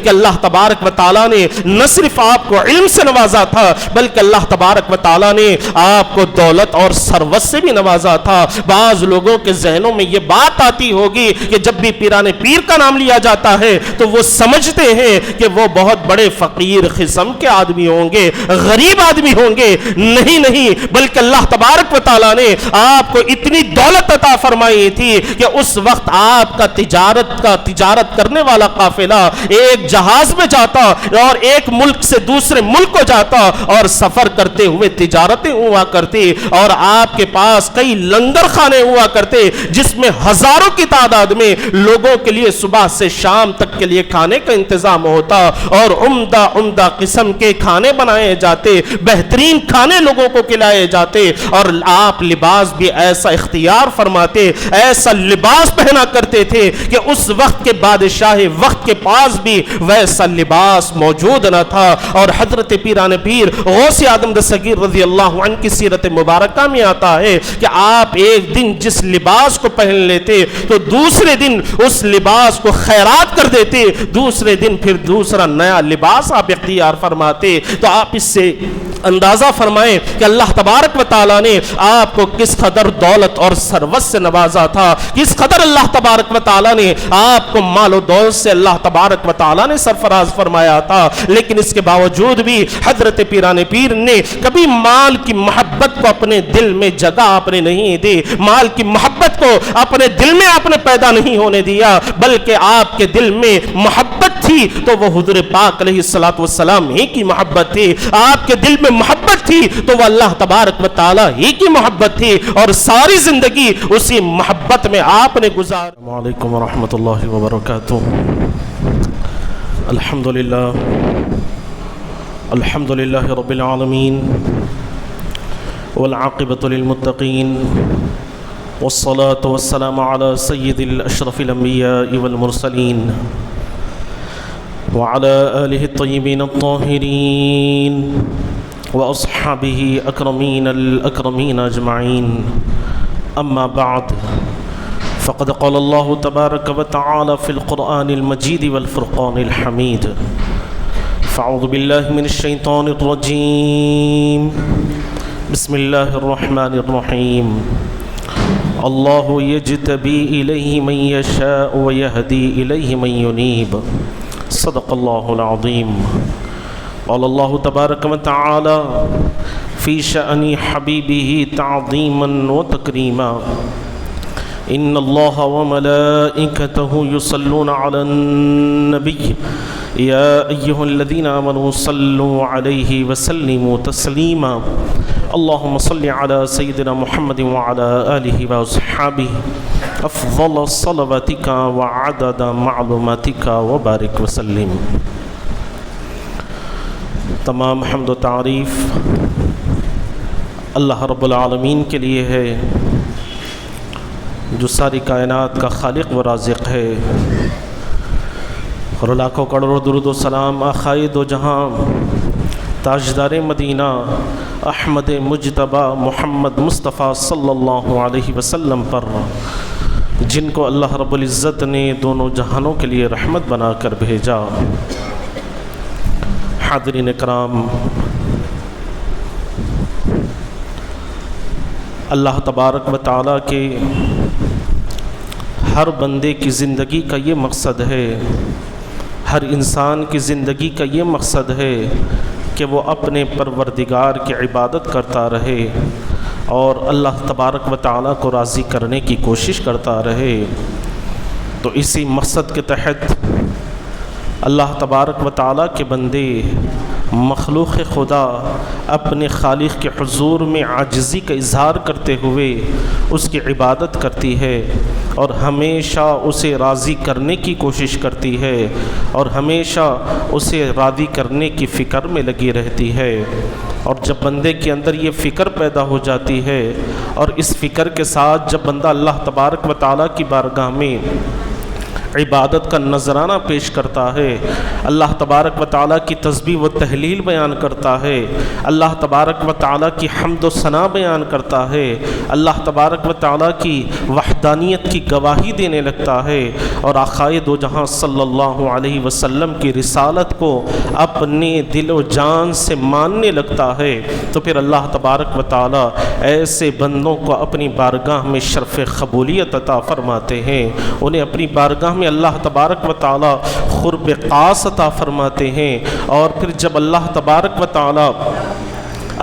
کہ اللہ تبارک و تعالیٰ نے نہ صرف آپ کو علم سے نوازا تھا بلکہ اللہ تبارک و تعالیٰ نے آپ کو دولت اور ثروت سے بھی نوازا تھا۔ بعض لوگوں کے ذہنوں میں یہ بات آتی ہوگی کہ جب بھی پیران پیر کا نام لیا جاتا ہے تو وہ سمجھتے ہیں کہ وہ بہت بڑے فقیر قسم کے آدمی ہوں گے، غریب آدمی ہوں گے۔ نہیں، بلکہ اللہ تبارک و تعالیٰ نے آپ کو اتنی دولت عطا فرمائی تھی کہ اس وقت آپ کا تجارت کرنے والا قافلہ ایک جہاز میں جاتا اور ایک ملک سے دوسرے ملک کو جاتا اور سفر کرتے ہوئے تجارتیں ہوا کرتی، اور آپ کے پاس کئی لنگر خانے ہوا کرتے جس میں ہزاروں کی تعداد میں لوگوں کے لیے صبح سے شام تک کے لیے کھانے کا انتظام ہوتا، اور عمدہ قسم کے کھانے بنائے جاتے، بہترین کھانے لوگوں کو کھلائے جاتے، اور آپ لباس بھی ایسا اختیار فرماتے، ایسا لباس پہنا کرتے تھے کہ اس وقت کے بادشاہ وقت کے پاس بھی ویسا لباس موجود نہ تھا۔ اور حضرت پیران پیر غوث اعظم دستگیر رضی اللہ عنہ کی سیرت مبارکہ میں آتا ہے کہ آپ ایک دن جس لباس کو پہن لیتے تو دوسرے دن اس لباس کو خیرات کر دیتے، دوسرے دن پھر دوسرا نیا لباس آپ اختیار فرماتے۔ تو آپ اس سے اندازہ فرمائیں کہ اللہ تبارک و تعالیٰ نے آپ کو کس قدر دولت اور ثروت سے نوازا تھا، کس قدر اللہ تبارک و تعالیٰ نے آپ کو مال و دولت سے اللہ تبارک و تعالیٰ نے سرفراز فرمایا تھا۔ لیکن اس کے باوجود بھی حضرت پیران پیر نے کبھی مال کی محبت کو اپنے دل میں جگہ آپ نے نہیں دی، مال کی محبت کو اپنے دل میں آپ نے پیدا نہیں ہونے دیا، بلکہ آپ کے دل میں محبت تھی تو وہ حضور پاک علیہ السلام ہی کی محبت تھی، آپ کے دل میں محبت تھی تو وہ اللہ تبارک و تعالیٰ ہی کی محبت تھی، اور ساری زندگی اسی محبت میں آپ نے گزار۔ السلام علیکم ورحمۃ اللہ وبرکاتہ۔ الحمد للہ رب العالمین والعاقبۃ للمتقین والصلاة والسلام على سید الاشرف الانبیاء والمرسلین وعلى آلہ الطیبین الطاہرین واصحابہ اکرمین الاکرمین اجمعین، اما بعد فقد قال اللہ تبارک وتعالی فی القرآن المجید والفرقان الحمید، فاعوذ باللہ من الشیطان الرجیم، بسم اللہ الرحمن الرحیم، اللہ یجتبی الیہ من یشاء ویہدی الیہ من ینیب، صدق اللہ العظیم۔ قال اللہ تبارک وتعالی فی شأن حبیبہ تعظیما وتکریما، ان اللہ وملائکتہ یصلون علی النبی یا ایہا الذین آمنوا صلوا علیہ وسلموا تسلیما، اللہم صل علی سیدنا محمد وعلی آلہ واصحابہ افضل صلواتک وعدد معلوماتک وبارک وسلم۔ تمام حمد و تعریف اللہ رب العالمین کے لیے ہے جو ساری کائنات کا خالق و رازق ہے، اور لاکھوں کروڑوں درود و سلام آقائے دو جہاں تاجدار مدینہ احمد مجتبی محمد مصطفیٰ صلی اللہ علیہ وسلم پر، جن کو اللہ رب العزت نے دونوں جہانوں کے لیے رحمت بنا کر بھیجا۔ حاضرین اکرام، اللہ تبارک و تعالیٰ کے ہر بندے کی زندگی کا یہ مقصد ہے، ہر انسان کی زندگی کا یہ مقصد ہے کہ وہ اپنے پروردگار کی عبادت کرتا رہے اور اللہ تبارک و تعالیٰ کو راضی کرنے کی کوشش کرتا رہے۔ تو اسی مقصد کے تحت اللہ تبارک و تعالیٰ کے بندے، مخلوق خدا اپنے خالق کے حضور میں عاجزی کا اظہار کرتے ہوئے اس کی عبادت کرتی ہے، اور ہمیشہ اسے راضی کرنے کی کوشش کرتی ہے، اور ہمیشہ اسے راضی کرنے کی فکر میں لگی رہتی ہے۔ اور جب بندے کے اندر یہ فکر پیدا ہو جاتی ہے، اور اس فکر کے ساتھ جب بندہ اللہ تبارک و تعالیٰ کی بارگاہ میں عبادت کا نذرانہ پیش کرتا ہے، اللہ تبارک و تعالیٰ کی تسبیح و تحلیل بیان کرتا ہے، اللہ تبارک و تعالیٰ کی حمد و ثنا بیان کرتا ہے، اللہ تبارک و تعالیٰ کی وحدانیت کی گواہی دینے لگتا ہے، اور آقائے دو جہاں صلی اللہ علیہ وسلم کی رسالت کو اپنے دل و جان سے ماننے لگتا ہے، تو پھر اللہ تبارک و تعالیٰ ایسے بندوں کو اپنی بارگاہ میں شرف قبولیت عطا فرماتے ہیں، انہیں اپنی بارگاہ میں اللہ تبارک و تعالیٰ قرب خاص عطا فرماتے ہیں، اور پھر جب اللہ تبارک و تعالیٰ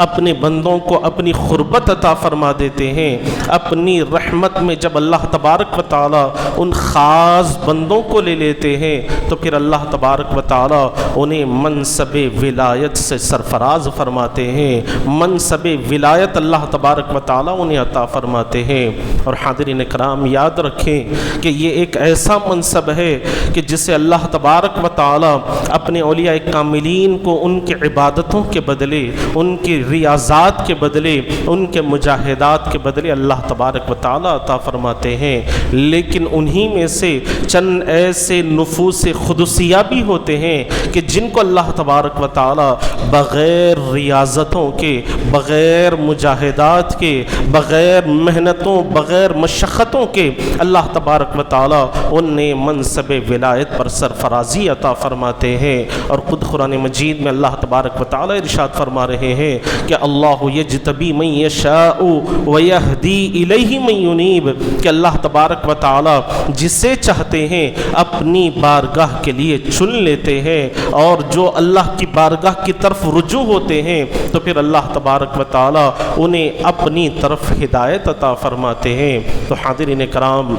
اپنے بندوں کو اپنی قربت عطا فرما دیتے ہیں، اپنی رحمت میں جب اللہ تبارک و تعالیٰ ان خاص بندوں کو لے لیتے ہیں، تو پھر اللہ تبارک و تعالیٰ انہیں منصب ولایت سے سرفراز فرماتے ہیں، منصب ولایت اللہ تبارک و تعالیٰ انہیں عطا فرماتے ہیں۔ اور حاضرین کرام یاد رکھیں کہ یہ ایک ایسا منصب ہے کہ جسے اللہ تبارک و تعالیٰ اپنے اولیاء کاملین کو ان کے عبادتوں کے بدلے، ان کی ریاضات کے بدلے، ان کے مجاہدات کے بدلے اللہ تبارک و تعالیٰ عطا فرماتے ہیں، لیکن انہی میں سے چند ایسے نفوس قدسیہ بھی ہوتے ہیں کہ جن کو اللہ تبارک و تعالیٰ بغیر ریاضتوں کے، بغیر مجاہدات کے، بغیر محنتوں، بغیر مشقتوں کے اللہ تبارک و تعالیٰ انہیں منصب ولایت پر سرفرازی عطا فرماتے ہیں۔ اور خود قرآن مجید میں اللہ تبارک و تعالیٰ ارشاد فرما رہے ہیں کہ اللہ یجتبی من یشاء ویہدی الیہ من ینیب، کہ اللہ تبارک و تعالیٰ جسے چاہتے ہیں اپنی بارگاہ کے لیے چن لیتے ہیں، اور جو اللہ کی بارگاہ کی طرف رجوع ہوتے ہیں تو پھر اللہ تبارک و تعالیٰ انہیں اپنی طرف ہدایت عطا فرماتے ہیں۔ تو حاضرین کرام،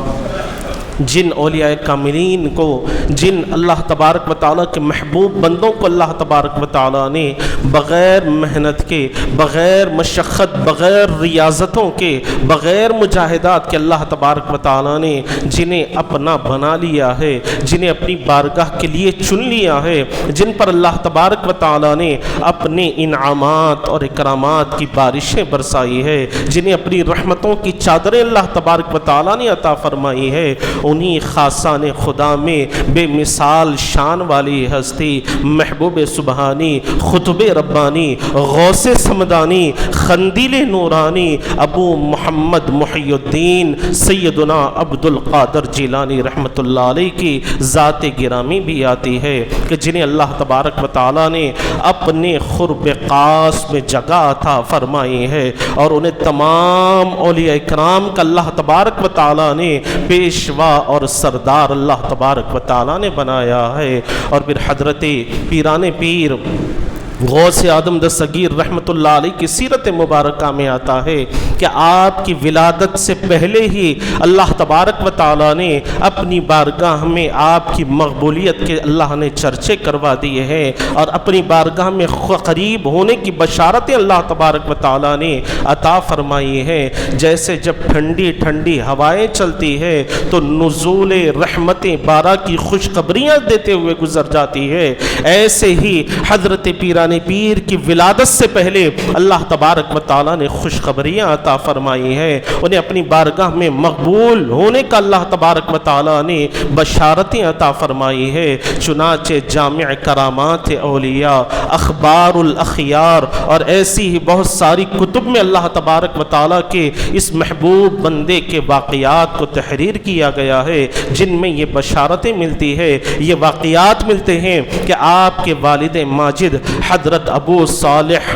جن اولیاء کاملین کو، جن اللہ تبارک و تعالیٰ کے محبوب بندوں کو اللہ تبارک و تعالیٰ نے بغیر محنت کے، بغیر مشقت، بغیر ریاضتوں کے، بغیر مجاہدات کے اللہ تبارک و تعالیٰ نے جنہیں اپنا بنا لیا ہے، جنہیں اپنی بارگاہ کے لیے چن لیا ہے، جن پر اللہ تبارک و تعالیٰ نے اپنے انعامات اور اکرامات کی بارشیں برسائی ہے، جنہیں اپنی رحمتوں کی چادریں اللہ تبارک و تعالیٰ نے عطا فرمائی ہے، انہی خاصان خدا میں بے مثال شان والی ہستی محبوب سبحانی، خطب ربانی، غوث سمدانی، خندیل نورانی ابو محمد محی الدین سیدنا عبد القادر جیلانی رحمۃ اللہ علیہ کی ذات گرامی بھی آتی ہے کہ جنہیں اللہ تبارک و تعالیٰ نے اپنے قرب خاص میں جگہ عطا فرمائی ہے، اور انہیں تمام اولیاء کرام کا اللہ تبارک و تعالیٰ نے پیشوا اور سردار اللہ تبارک و تعالیٰ نے بنایا ہے۔ اور پھر حضرت پیران پیر غوث آدم دستگیر رحمۃ اللہ علیہ کی سیرت مبارکہ میں آتا ہے کہ آپ کی ولادت سے پہلے ہی اللہ تبارک و تعالیٰ نے اپنی بارگاہ میں آپ کی مقبولیت کے اللہ نے چرچے کروا دیے ہیں، اور اپنی بارگاہ میں قریب ہونے کی بشارتیں اللہ تبارک و تعالیٰ نے عطا فرمائی ہیں۔ جیسے جب ٹھنڈی ٹھنڈی ہوائیں چلتی ہے تو نزول رحمتیں بارہ کی خوشخبریاں دیتے ہوئے گزر جاتی ہے، ایسے ہی حضرت پیران پیر کی ولادت سے پہلے اللہ تبارک و تعالیٰ نے خوشخبریاں عطا فرمائی ہیں، انہیں اپنی بارگاہ میں مقبول ہونے کا اللہ تبارک و تعالیٰ نے بشارتیں عطا فرمائی ہے۔ چنانچہ جامع کرامات اولیاء، اخبار الاخیار اور ایسی ہی بہت ساری کتب میں اللہ تبارک و تعالیٰ کے اس محبوب بندے کے واقعات کو تحریر کیا گیا ہے، جن میں یہ بشارتیں ملتی ہے، یہ واقعات ملتے ہیں کہ آپ کے والد ماجد حضرت ابو صالح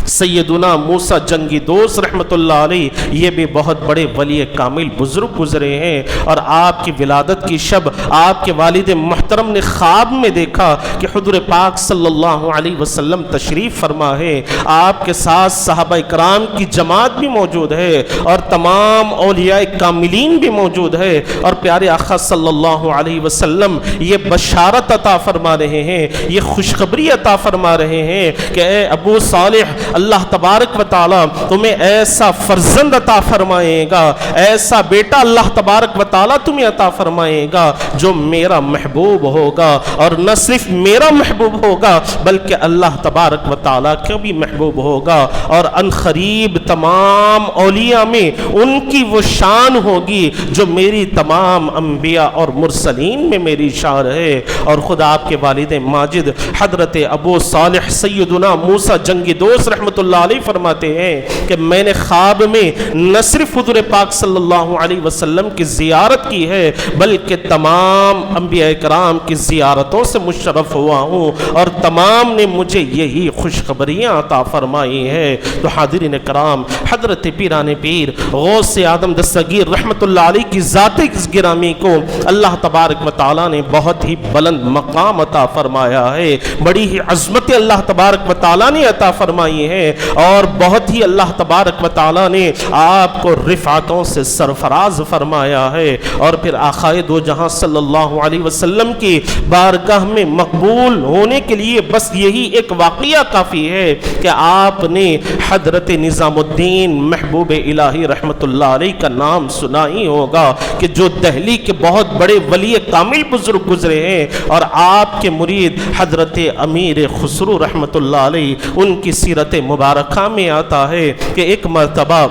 سیدنا موسیٰ جنگی دوست رحمۃ اللہ علیہ یہ بھی بہت بڑے ولی کامل بزرگ گزرے ہیں، اور آپ کی ولادت کی شب آپ کے والد محترم نے خواب میں دیکھا کہ حضور پاک صلی اللہ علیہ وسلم تشریف فرما ہے، آپ کے ساتھ صحابہ کرام کی جماعت بھی موجود ہے، اور تمام اولیاء کاملین بھی موجود ہے، اور پیارے آقا صلی اللہ علیہ وسلم یہ بشارت عطا فرما رہے ہیں، یہ خوشخبری عطا فرما رہے ہیں کہ اے ابو صالح، اللہ تبارک و تعالی تمہیں ایسا فرزند عطا فرمائے گا، ایسا بیٹا اللہ تبارک و تعالی تمہیں عطا فرمائے گا جو میرا محبوب ہوگا، اور نہ صرف میرا محبوب ہوگا بلکہ اللہ تبارک و تعالی کا بھی محبوب ہوگا، اور ان قریب تمام اولیاء میں ان کی وہ شان ہوگی جو میری تمام انبیاء اور مرسلین میں میری شان ہے۔ اور خدا آپ کے والد ماجد حضرت ابو صالح سیدنا موسیٰ جنگی دوست رحمت اللہ علیہ فرماتے ہیں کہ میں نے خواب میں نہ صرف حضور پاک صلی اللہ علیہ وسلم کی زیارت کی ہے بلکہ تمام انبیاء کرام کی زیارتوں سے مشرف ہوا ہوں، اور تمام نے مجھے یہی خوشخبریاں عطا فرمائی ہے۔ تو حاضرین کرام، حضرت پیران پیر غوث اعظم دستگیر رحمت اللہ علیہ کی ذات گرامی کو اللہ تبارک و تعالیٰ نے بہت ہی بلند مقام عطا فرمایا ہے، بڑی ہی عظمت اللہ تبارک و تعالیٰ نے عطا فرمائی ہے، اور بہت ہی اللہ تبارک و تعالیٰ نے آپ کو رفعتوں سے سرفراز فرمایا ہے۔ اور پھر آقائے دو جہاں صلی اللہ علیہ وسلم کی بارگاہ میں مقبول ہونے کے لیے بس یہی ایک واقعہ کافی ہے کہ آپ نے حضرت نظام الدین محبوب الہی رحمت اللہ علیہ کا نام سنا ہی ہوگا کہ جو دہلی کے بہت بڑے ولی کامل بزرگ گزرے ہیں، اور آپ کے مرید حضرت امیر خسرو رحمت اللہ علیہ ان کی سیرت مبارکہ میں آتا ہے کہ ایک مرتبہ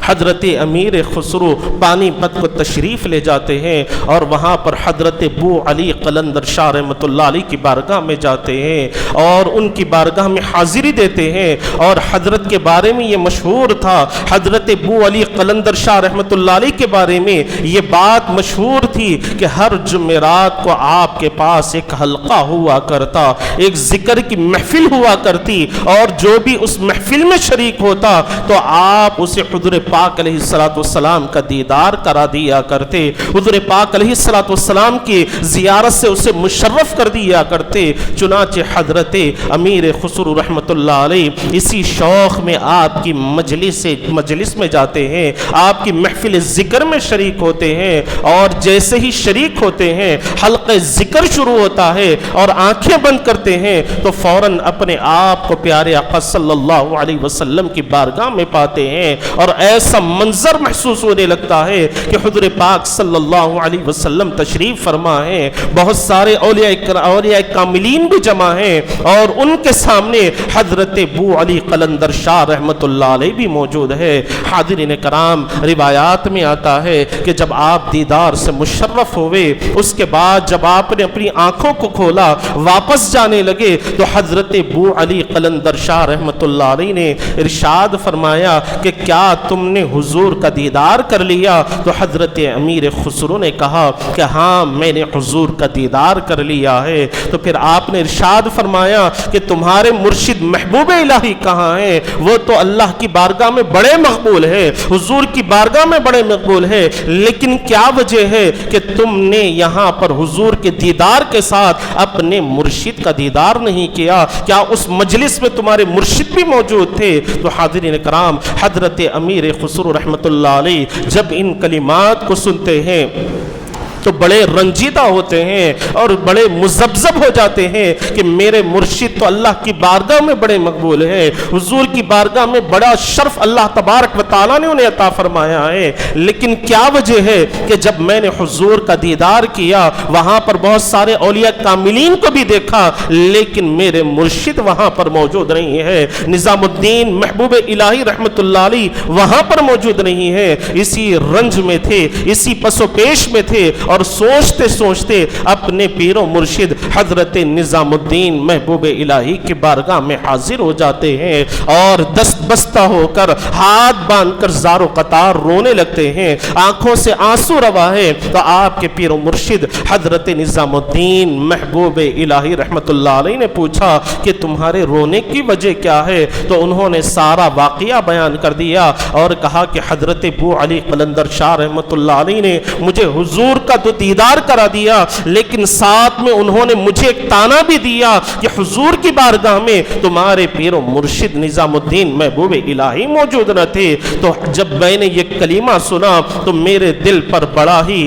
حضرت امیر خسرو پانی پت کو تشریف لے جاتے ہیں اور وہاں پر حضرت بو علی قلندر شاہ رحمت اللہ علیہ کی بارگاہ میں جاتے ہیں اور ان کی بارگاہ میں حاضری دیتے ہیں۔ اور حضرت کے بارے میں یہ مشہور تھا، حضرت بو علی قلندر شاہ رحمت اللہ علیہ کے بارے میں یہ بات مشہور تھی کہ ہر جمعرات کو آپ کے پاس ایک حلقہ ہوا کرتا، ایک ذکر کی محفل ہوا کرتی، اور جو بھی اس محفل میں شریک ہوتا تو آپ اسے حضور پاک علیہ السلام کا دیدار کرا دیا کرتے، حضور پاک علیہ السلام کی زیارت سے اسے مشرف کر دیا کرتے۔ چنانچہ حضرت امیر خسرو رحمت اللہ علیہ اسی شوق میں آپ کی مجلس میں جاتے ہیں، آپ کی محفل ذکر میں شریک ہوتے ہیں، اور جیسے ہی شریک ہوتے ہیں حلقہ ذکر شروع ہوتا ہے اور آنکھیں بند کرتے ہیں تو فوراً اپنے آپ کو پیارے آقا صلی اللہ علیہ وسلم کی بارگاہ میں پاتے ہیں، اور ایسا منظر محسوس ہونے لگتا ہے کہ حضور پاک صلی اللہ علیہ وسلم تشریف فرما ہیں، بہت سارے اولیاء کاملین بھی جمع ہیں، اور ان کے سامنے حضرت بو علی قلندر شاہ رحمت اللہ علیہ بھی موجود ہے۔ حاضرین کرام، روایات میں آتا ہے کہ جب آپ دیدار سے مشرف ہوئے، اس کے بعد جب آپ نے اپنی آنکھوں کو کھولا واپس جانے لگے تو حضرت بو علی قلندر شاہ رحمت اللہ علیہ نے ارشاد فرمایا کہ کیا تم نے حضور کا دیدار کر لیا؟ تو حضرت امیر خسرو نے کہا کہ ہاں میں نے حضور کا دیدار کر لیا ہے۔ تو پھر آپ نے ارشاد فرمایا کہ تمہارے مرشد محبوب الہی کہاں ہیں؟ وہ تو اللہ کی بارگاہ میں بڑے مقبول ہے، حضور کی بارگاہ میں بڑے مقبول ہے، لیکن کیا وجہ ہے کہ تم نے یہاں پر حضور کے دیدار کے ساتھ اپنے مرشد کا دیدار نہیں کیا؟ کیا اس مجلس میں تمہارے مرشد بھی موجود تھے؟ تو حاضرین کرام، حضرت امیر خسرو رحمت اللہ علیہ جب ان کلمات کو سنتے ہیں تو بڑے رنجیدہ ہوتے ہیں اور بڑے مذبذب ہو جاتے ہیں کہ میرے مرشد تو اللہ کی بارگاہ میں بڑے مقبول ہے، حضور کی بارگاہ میں بڑا شرف اللہ تبارک و تعالیٰ نے انہیں عطا فرمایا ہے، لیکن کیا وجہ ہے کہ جب میں نے حضور کا دیدار کیا وہاں پر بہت سارے اولیاء کاملین کو بھی دیکھا لیکن میرے مرشد وہاں پر موجود نہیں ہے، نظام الدین محبوب الہی رحمت اللہ علیہ وہاں پر موجود نہیں ہے۔ اسی رنج میں تھے، اسی پس و پیش میں تھے، اور سوچتے سوچتے اپنے پیر و مرشد حضرت نظام الدین محبوب الہی کی بارگاہ میں حاضر ہو جاتے ہیں اور دست بستہ ہو کر ہاتھ باندھ کر زار و قطار رونے لگتے ہیں، آنکھوں سے آنسو روا ہے۔ تو آپ کے پیر و مرشد حضرت نظام الدین محبوب الہی رحمت اللہ علیہ نے پوچھا کہ تمہارے رونے کی وجہ کیا ہے؟ تو انہوں نے سارا واقعہ بیان کر دیا اور کہا کہ حضرت بو علی قلندر شاہ رحمت اللہ علیہ نے مجھے حضور کا تو دیدار کرا دیا، لیکن ساتھ میں انہوں نے مجھے ایک تانا بھی دیا کہ حضور کی بارگاہ میں تمہارے پیر و مرشد نظام الدین محبوب الہی موجود نہ تھے۔ تو جب میں نے یہ کلمہ سنا تو میرے دل پر بڑا ہی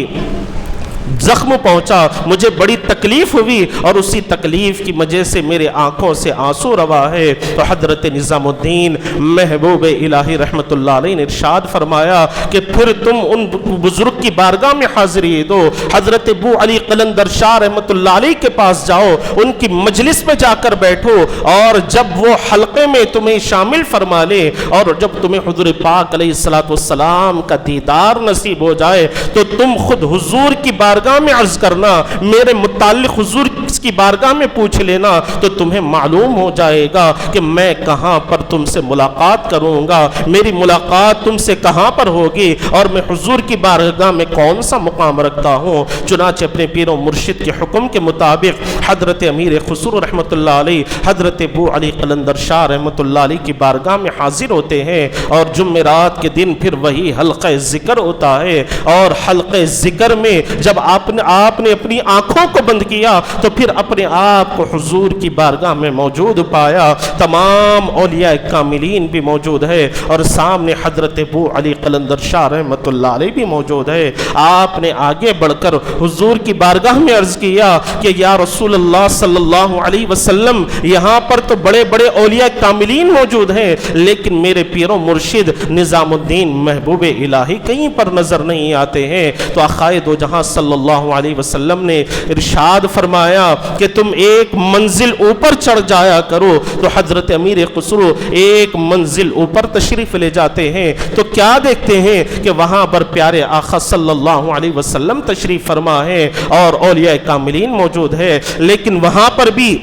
زخم پہنچا, مجھے بڑی تکلیف ہوئی اور اسی تکلیف کی وجہ سے میرے آنکھوں سے آنسو روا ہے. تو حضرت نظام الدین محبوب الہی رحمت اللہ علیہ نے ارشاد فرمایا کہ پھر تم ان بزرگ کی بارگاہ میں حاضری دو, حضرت ابو علی قلندر شاہ رحمت اللہ علیہ کے پاس جاؤ, ان کی مجلس میں جا کر بیٹھو, اور جب وہ حلقے میں تمہیں شامل فرما لے اور جب تمہیں حضور پاک علیہ السلام کا دیدار نصیب ہو جائے تو تم خود حضور کی بارگاہ میں عرض کرنا, میرے متعلق حضور کی بارگاہ میں پوچھ لینا, تو تمہیں معلوم ہو جائے گا کہ میں کہاں پر تم سے ملاقات کروں گا, میری ملاقات تم سے کہاں پر ہوگی اور میں حضور کی بارگاہ میں کون سا مقام رکھتا ہوں. چنانچہ اپنے پیر و مرشد کے حکم کے مطابق حضرت امیر خسرو رحمت اللہ علیہ, حضرت ابو علی قلندر شاہ رحمت اللہ علیہ کی بارگاہ میں حاضر ہوتے ہیں, اور جمعرات کے دن پھر وہی حلقہ ذکر ہوتا ہے. اور حلقہ ذکر میں جب آپ نے اپنی آنکھوں کو بند کیا تو پھر اپنے آپ کو حضور کی بارگاہ میں موجود پایا. تمام اولیاء کاملین بھی موجود ہے اور سامنے حضرت ابو علی قلندر شاہ رحمت اللہ علیہ بھی موجود ہے. آپ نے آگے بڑھ کر حضور کی بارگاہ میں عرض کیا کہ یا رسول اللہ صلی اللہ علیہ وسلم, یہاں پر تو بڑے بڑے اولیاء کاملین موجود ہیں, لیکن میرے پیر و مرشد نظام الدین محبوب الہی کہیں پر نظر نہیں آتے ہیں. تو آقائے دو جہاں صلی اللہ علیہ وسلم نے ارشاد فرمایا کہ تم ایک منزل اوپر چڑھ جایا کرو. تو حضرت امیر خسرو ایک منزل اوپر تشریف لے جاتے ہیں تو کیا دیکھتے ہیں کہ وہاں پر پیارے آقا صلی اللہ علیہ وسلم تشریف فرما ہے اور اولیاء کاملین موجود ہے, لیکن وہاں پر بھی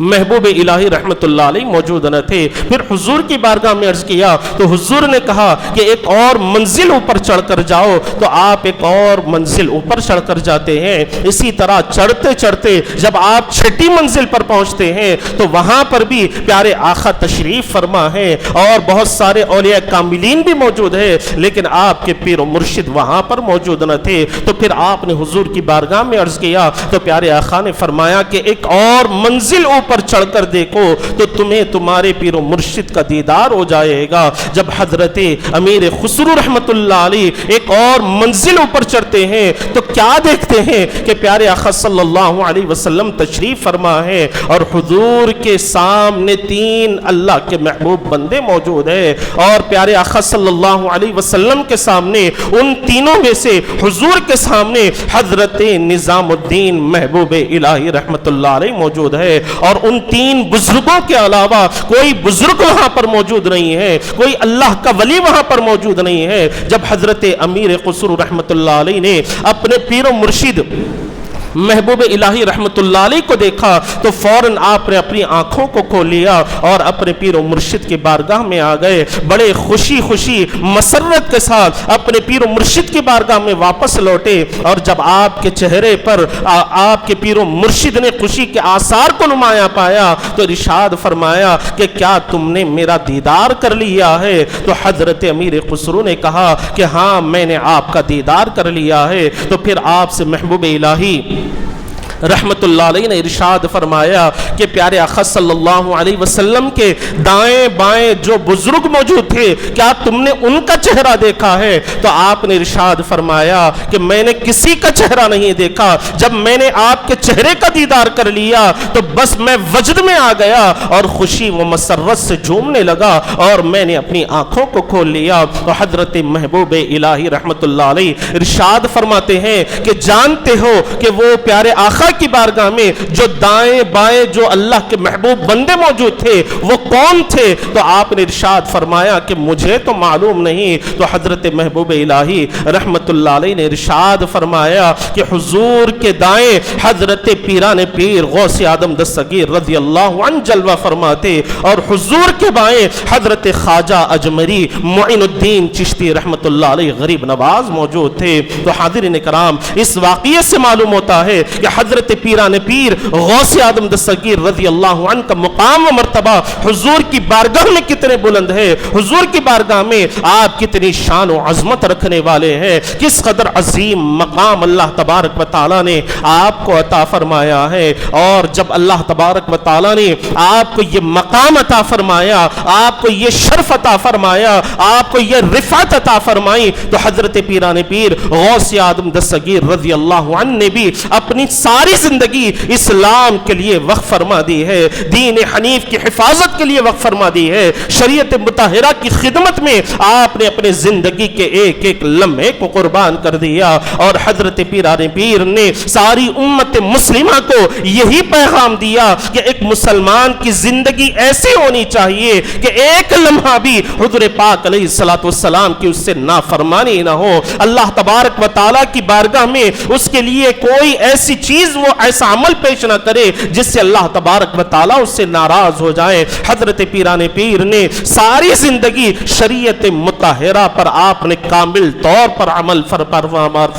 محبوب الہی رحمت اللہ علیہ موجود نہ تھے. پھر حضور کی بارگاہ میں عرض کیا تو حضور نے کہا کہ ایک اور منزل اوپر چڑھ کر جاؤ. تو آپ ایک اور منزل اوپر چڑھ کر جاتے ہیں. اسی طرح چڑھتے چڑھتے جب آپ چھٹی منزل پر پہنچتے ہیں تو وہاں پر بھی پیارے آقا تشریف فرما ہے اور بہت سارے اولیاء کاملین بھی موجود ہے, لیکن آپ کے پیر و مرشد وہاں پر موجود نہ تھے. تو پھر آپ نے حضور کی بارگاہ میں عرض کیا تو پیارے آقا نے فرمایا کہ ایک اور منزل پر چڑھ کر دیکھو تو تمہیں تمہارے پیر و مرشد کا دیدار ہو جائے گا. جب حضرت امیر خسرو رحمت اللہ علیہ ایک اور منزل اوپر چڑھتے ہیں تو کیا دیکھتے ہیں کہ پیارے آقا صلی اللہ علیہ وسلم تشریف فرما ہے اور حضور کے سامنے 3 اللہ کے محبوب بندے موجود ہیں, اور پیارے آقا صلی اللہ علیہ وسلم کے سامنے ان تینوں میں سے حضور کے سامنے حضرت نظام الدین محبوب الہی رحمت اللہ علیہ موجود ہے, اور ان 3 بزرگوں کے علاوہ کوئی بزرگ وہاں پر موجود نہیں ہے, کوئی اللہ کا ولی وہاں پر موجود نہیں ہے. جب حضرت امیر خسرو رحمت اللہ علیہ نے اپنے پیر و مرشد محبوب الہی رحمت اللہ علیہ کو دیکھا تو فوراً آپ نے اپنی آنکھوں کو کھول لیا اور اپنے پیر و مرشد کی بارگاہ میں آ گئے. بڑے خوشی خوشی مسرت کے ساتھ اپنے پیر و مرشد کی بارگاہ میں واپس لوٹے, اور جب آپ کے چہرے پر آپ کے پیر و مرشد نے خوشی کے آثار کو نمایاں پایا تو ارشاد فرمایا کہ کیا تم نے میرا دیدار کر لیا ہے؟ تو حضرت امیر خسرو نے کہا کہ ہاں میں نے آپ کا دیدار کر لیا ہے. تو پھر آپ سے محبوب الہی رحمت اللہ علیہ نے ارشاد فرمایا کہ پیارے آقا صلی اللہ علیہ وسلم کے دائیں بائیں جو بزرگ موجود تھے کیا تم نے ان کا چہرہ دیکھا ہے؟ تو آپ نے ارشاد فرمایا کہ میں نے کسی کا چہرہ نہیں دیکھا. جب میں نے آپ کے چہرے کا دیدار کر لیا تو بس میں وجد میں آ گیا اور خوشی و مسرت سے جھومنے لگا اور میں نے اپنی آنکھوں کو کھول لیا. تو حضرت محبوب الہی رحمت اللہ علیہ ارشاد فرماتے ہیں کہ جانتے ہو کہ وہ پیارے آقا کی بارگاہ میں جو دائیں بائیں جو اللہ کے محبوب بندے موجود تھے وہ کون تھے؟ تو آپ نے ارشاد فرمایا کہ مجھے تو معلوم نہیں. تو حضرت محبوب الہی رحمت اللہ علیہ نے ارشاد فرمایا کہ حضور کے دائیں حضرت پیران پیر غوث اعظم دستگیر رضی اللہ عنہ جلوہ فرماتے اور حضور کے بائیں حضرت خواجہ اجمری معین الدین چشتی رحمت اللہ علیہ غریب نواز موجود تھے. تو حاضرین کرام اس واقعے سے معلوم ہوتا ہے کہ حضرت حضرت پیران پیر غوث آدم دستگیر رضی اللہ عنہ کا مقام و مرتبہ حضور کی بارگاہ میں کتنے بلند ہے، حضور کی بارگاہ میں آپ کتنی شان و عظمت رکھنے والے ہیں، کس قدر عظیم مقام اللہ تبارک و تعالی نے آپ کو عطا فرمایا ہے۔ اور جب اللہ تبارک و تعالی نے آپ کو یہ مقام عطا فرمایا، آپ کو یہ شرف عطا فرمایا، آپ کو یہ رفعت عطا فرمائی، تو حضرت پیران پیر غوث آدم دستگیر رضی اللہ عنہ نے بھی اپنی ساری زندگی اسلام کے لیے وقف فرما دی ہے، دین حنیف کی حفاظت کے لیے وقف فرما دی ہے، شریعت مطہرہ کی خدمت میں آپ نے اپنے زندگی کے ایک ایک لمحے کو قربان کر دیا۔ اور حضرت پیران پیر نے ساری امت مسلمہ کو یہی پیغام دیا کہ ایک مسلمان کی زندگی ایسی ہونی چاہیے کہ ایک لمحہ بھی حضور پاک علیہ السلام کی اس سے نافرمانی نہ ہو، اللہ تبارک و تعالیٰ کی بارگاہ میں اس کے لیے کوئی ایسی چیز، وہ ایسا عمل پیش نہ کرے جس سے اللہ تبارک و تعالیٰ اس سے ناراض ہو جائے۔ حضرت پیران پیر نے ساری زندگی شریعت مطہرہ پر آپ نے کامل طور پر عمل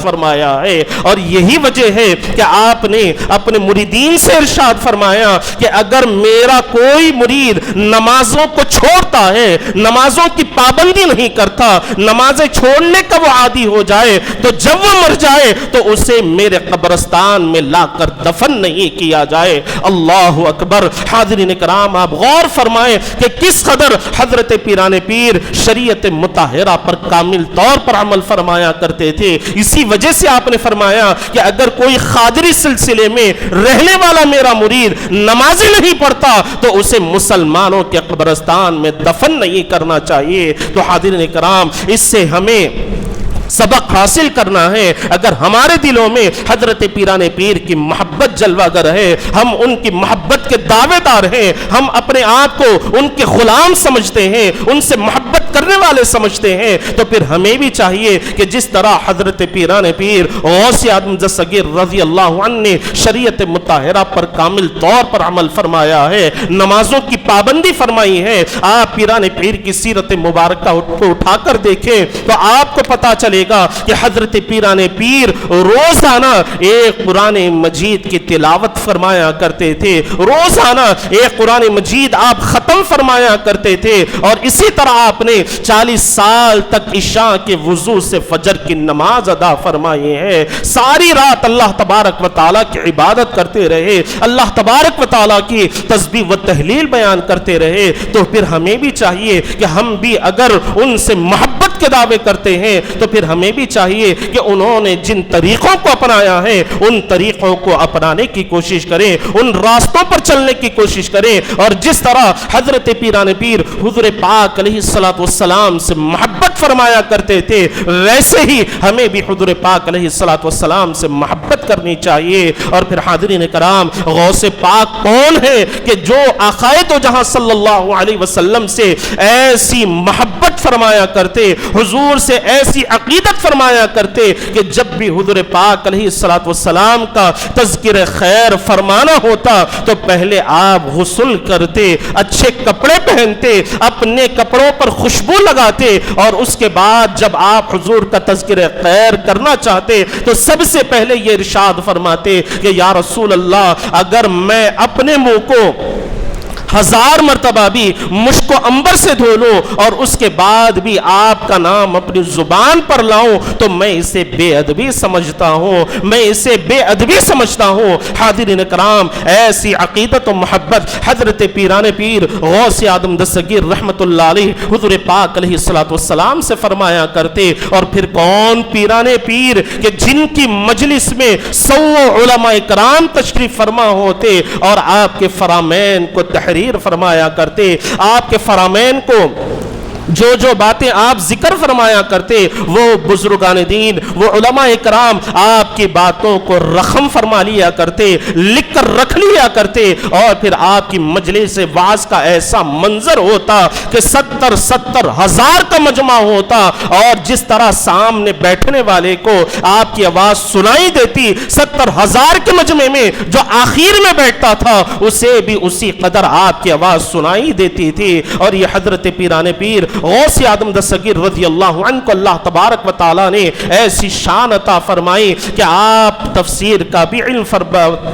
فرمایا ہے، اور یہی وجہ ہے کہ آپ نے اپنے مریدین سے ارشاد فرمایا کہ اگر میرا کوئی مرید نمازوں کو چھوڑتا ہے، نمازوں کی پابندی نہیں کرتا، نمازیں چھوڑنے کا وہ عادی ہو جائے، تو جب وہ مر جائے تو اسے میرے قبرستان میں لا کر دفن نہیں کیا جائے۔ اللہ اکبر۔ حاضرین کرام، آپ غور فرمائیں کہ کس قدر حضرت پیران پیر شریعت مطہرہ پر کامل طور پر عمل فرمایا کرتے تھے۔ اسی وجہ سے آپ نے فرمایا کہ اگر کوئی قادری سلسلے میں رہنے والا میرا مرید نمازیں نہیں پڑھتا تو اسے مسلمانوں کے قبرستان میں دفن نہیں کرنا چاہیے۔ تو حاضرین کرام، اس سے ہمیں سبق حاصل کرنا ہے۔ اگر ہمارے دلوں میں حضرت پیران پیر کی محبت جلوہ گر ہے، ہم ان کی محبت کے دعوے دار ہیں، ہم اپنے آپ کو ان کے غلام سمجھتے ہیں، ان سے محبت کرنے والے سمجھتے ہیں، تو پھر ہمیں بھی چاہیے کہ جس طرح حضرت پیران پیر غوث آدم دستگیر رضی اللہ عنہ نے شریعت مطہرہ پر کامل طور پر عمل فرمایا ہے، نمازوں کی پابندی فرمائی ہے۔ آپ پیران پیر کی سیرت مبارکہ کو اٹھا کر دیکھیں تو آپ کو پتا چلے گا کہ حضرت پیران پیر روزانہ ایک قرآن مجید کی تلاوت فرمایا کرتے تھے، روزانہ ایک قرآن مجید آپ ختم فرمایا کرتے تھے، اور اسی طرح آپ نے 40 سال تک عشاء کے وضو سے فجر کی نماز ادا فرمائی ہے۔ ساری رات اللہ تبارک و تعالیٰ کی عبادت کرتے رہے، اللہ تبارک و تعالیٰ کی تسبیح و تہلیل بیان کرتے رہے۔ تو پھر ہمیں بھی چاہیے کہ ہم بھی اگر ان سے محبت کے دعوے کرتے ہیں تو پھر ہمیں بھی چاہیے کہ انہوں نے جن طریقوں کو اپنایا ہے ان طریقوں کو اپنانے کی کوشش کریں، ان راستوں پر چلنے کی کوشش کریں، اور جس طرح حضرت پیران پیر حضور پاک علیہ السلام سے محبت فرمایا کرتے تھے، ویسے ہی ہمیں بھی حضور پاک علیہ السلام سے محبت کرنی چاہیے۔ اور پھر حاضرین کرام، غوث پاک کون ہے کہ جو آقا دو جہاں صلی اللہ علیہ وسلم سے ایسی محبت فرمایا کرتے، حضور سے ایسی عقیدت فرمایا کرتے کہ جب بھی حضور پاک علیہ السلام کا تذکر خیر فرمانا ہوتا تو پہلے آپ غسل کرتے، اچھے کپڑے پہنتے، اپنے کپڑوں پر خوشبو لگاتے، اور اس کے بعد جب آپ حضور کا تذکر خیر کرنا چاہتے تو سب سے پہلے یہ ارشاد فرماتے کہ یا رسول اللہ، اگر میں اپنے منہ کو 1000 مرتبہ بھی مشک و عنبر سے دھو لوں اور اس کے بعد بھی آپ کا نام اپنی زبان پر لاؤں تو میں اسے بے ادبی سمجھتا ہوں، میں اسے بے ادبی سمجھتا ہوں۔ حاضرین کرام، ایسی عقیدت و محبت حضرت پیران پیر غوث آدم دستگیر رحمت اللہ علیہ حضور پاک علیہ السلام سے فرمایا کرتے۔ اور پھر کون پیران پیر کہ جن کی مجلس میں 100 علماء کرام تشریف فرما ہوتے اور آپ کے فرامین کو تحریر فرمایا کرتے، آپ کے فرامین کو جو باتیں آپ ذکر فرمایا کرتے وہ بزرگان دین، وہ علماء کرام آپ کی باتوں کو رقم فرما لیا کرتے، لکھ کر رکھ لیا کرتے، اور پھر آپ کی مجلس وعظ کا ایسا منظر ہوتا کہ 70 ہزار کا مجمع ہوتا، اور جس طرح سامنے بیٹھنے والے کو آپ کی آواز سنائی دیتی، 70 ہزار کے مجمع میں جو آخر میں بیٹھتا تھا اسے بھی اسی قدر آپ کی آواز سنائی دیتی تھی۔ اور یہ حضرت پیران پیر غوث اعظم دستگیر رضی اللہ عنہ کو اللہ تبارک و تعالی نے ایسی شان عطا فرمائی کہ آپ تفسیر کا بھی علم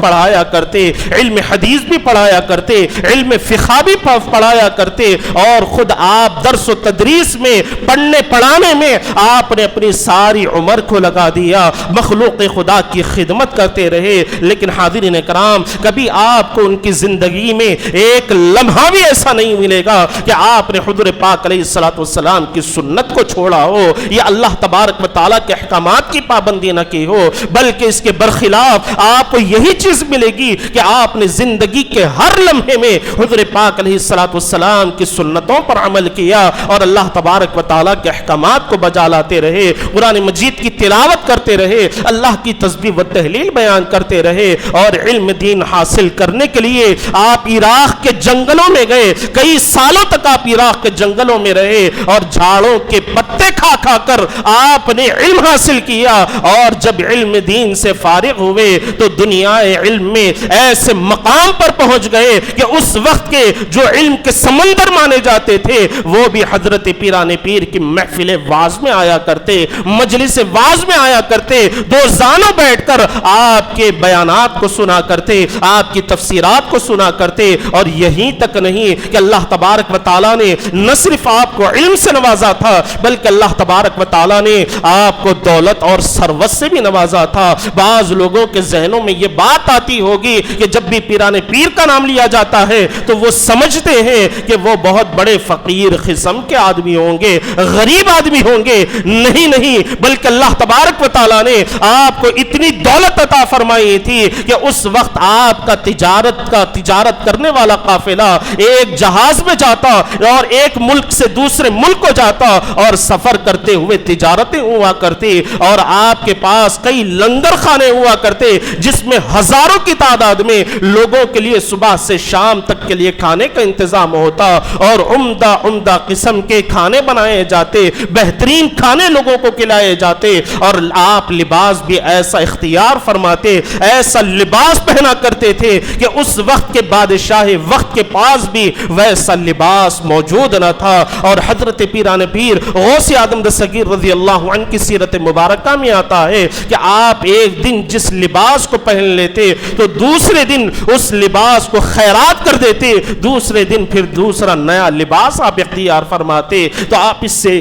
پڑھایا کرتے، علم حدیث بھی پڑھایا کرتے، علم فقہ بھی پڑھایا کرتے، اور خود آپ درس و تدریس میں پڑھنے پڑھانے میں آپ نے اپنی ساری عمر کو لگا دیا، مخلوق خدا کی خدمت کرتے رہے۔ لیکن حاضرین کرام، کبھی آپ کو ان کی زندگی میں ایک لمحہ بھی ایسا نہیں ملے گا کہ آپ نے حضور پاک علیہ السلام کی سنت کو چھوڑا ہو یا اللہ تبارک و تعالیٰ کے احکامات کی پابندی نہ کی ہو، بلکہ اس کے برخلاف آپ کو یہی چیز ملے گی کہ آپ نے زندگی کے ہر لمحے میں حضور پاک علیہ السلام کی سنتوں پر عمل کیا اور اللہ تبارک و تعالیٰ کے احکامات کو بجا لاتے رہے، قرآن مجید کی تلاوت کرتے رہے، اللہ کی تسبیح و تہلیل بیان کرتے رہے، اور علم دین حاصل کرنے کے لیے آپ عراق کے جنگلوں میں گئے، کئی سالوں تک آپ عراق کے جنگلوں میں رہے اور جھاڑوں کے پتے کھا کھا کر آپ نے علم حاصل کیا، اور جب علم دین سے فارغ ہوئے تو دنیا علم میں ایسے مقام پر پہنچ گئے کہ اس وقت کے جو علم کے سمندر مانے جاتے تھے وہ بھی حضرت پیران پیر کی محفل واعظ میں آیا کرتے، مجلس واعظ میں آیا کرتے، دو زانوں بیٹھ کر آپ کے بیانات کو سنا کرتے، آپ کی تفسیرات کو سنا کرتے، اور یہیں تک نہیں کہ اللہ تبارک و تعالیٰ نے نہ صرف آپ کو علم سے نوازا تھا بلکہ اللہ تبارک و تعالیٰ نے آپ کو دولت اور ثروت سے بھی نوازا تھا۔ بعض لوگوں کے ذہنوں میں یہ بات آتی ہوگی کہ جب بھی پیران پیر کا نام لیا جاتا ہے تو وہ سمجھتے ہیں کہ وہ بہت بڑے فقیر قسم کے آدمی ہوں گے، غریب آدمی ہوں گے۔ نہیں، بلکہ اللہ تبارک و تعالیٰ نے آپ کو اتنی دولت عطا فرمائی تھی کہ اس وقت آپ کا تجارت کرنے والا قافلہ ایک جہاز میں جاتا اور ایک ملک سے دوسرے ملک کو جاتا اور سفر کرتے ہوئے تجارتیں ہوا کرتی، اور آپ کے پاس کئی لنگر خانے ہوا کرتے جس میں ہزاروں کی تعداد میں لوگوں کے لیے صبح سے شام تک کے لیے کھانے کا انتظام ہوتا، اور عمدہ قسم کے کھانے بنائے جاتے، بہترین کھانے لوگوں کو کھلائے جاتے، اور آپ لباس بھی ایسا اختیار فرماتے، ایسا لباس پہنا کرتے تھے کہ اس وقت کے بادشاہ وقت کے پاس بھی ویسا لباس موجود نہ تھا۔ اور حضرت پیران پیر غوث اعظم دستگیر رضی اللہ عنہ کی سیرت مبارکہ میں آتا ہے کہ آپ ایک دن جس لباس کو پہن لیتے تو دوسرے دن اس لباس کو خیرات کر دیتے، دوسرے دن پھر دوسرا نیا لباس آپ اختیار فرماتے۔ تو آپ اس سے